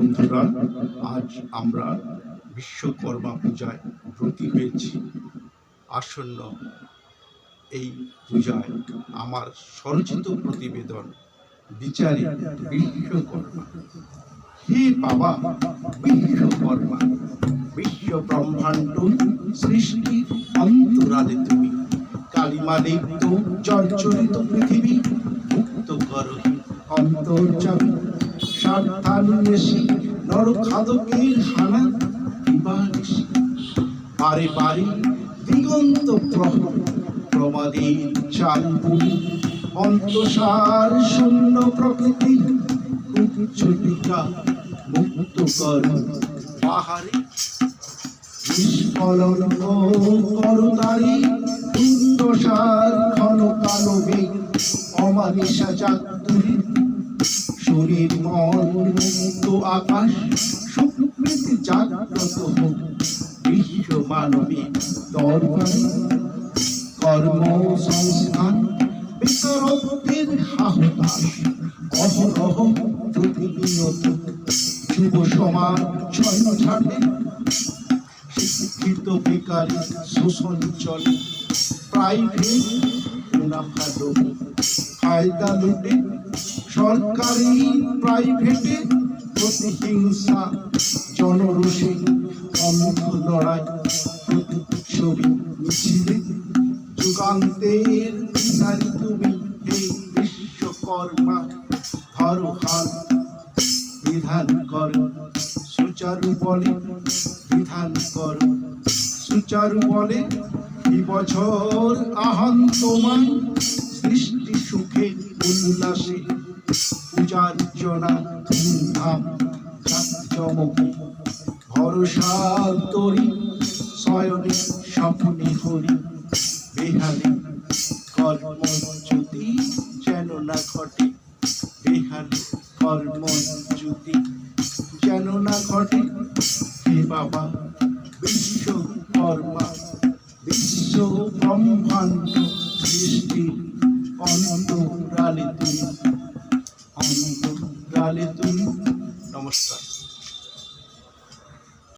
বন্ধুরা, আজ আমরা বিশ্বকর্মা পূজায় ব্রতী হয়েছি। আসন্ন এই পূজায় আমার স্বরচিত প্রতিবেদন বিচারে বিশ্বকর্মা। হে বাবা বিশ্বকর্মা, বিশ্ব ব্রহ্মাণ্ড সৃষ্টি অন্তরালে তুমি, কালিমালিপ্ত জর্জরিত পৃথিবী মুক্ত করো অন্তর্যামী। সাবধানেশি নরখাদকের হানা দিবানিশি, বারে বারে দিগন্ত প্রহর প্রমাদের চালপুরি, অন্তসার শূন্য প্রকৃতি উচ্চটিকা মুক্ত কর পাহাড়ে। নিষ্কলঙ্ক করতারি উচ্চসার ঘন কালো মেঘ অমানিসা জাতুরি, শরীর মন মুক্ত আকাশ সুকৃতি জাগ্রত হোক বিশ্ব মানবিক দরবারে। কর্ম সংস্থান বেকারত্বের হাহুতাশ অহরহ প্রতিনিয়ত যুব সমাজ ছন্নছাড়ে, শিক্ষিত বেকারী শোষণ চলে, প্রাইভেট মুনাফা লোভে ফায়দা লুটে, সরকারি প্রাইভেটে প্রতিহিংসা জনরোষে অন্ধ লড়াই প্রতিচ্ছবি মিছিলে। যুগান্তের বিচারী তুমি হে বিশ্বকর্মা, ধরো হাত বিধান কর সুচারু বলে, বিধান কর সুচারু বলে। এই বছর আহান তোমায় সৃষ্টি সুখে উল্লাসে, পূজার্চনা ধুমধাম জাঁকজমকে, ভরসা তরি শয়নে স্বপ্নে হরি। বেহালে কর্মচ্যুতি যেন না ঘটে, বেহালে কর্মচ্যুতি যেন না ঘটে। হে বাবা বিশ্বকর্মা, বিশ্ব ব্রহ্মাণ্ড সৃষ্টি অন্তরালে তুমি, অন্তরালে তুমি। নমস্কার।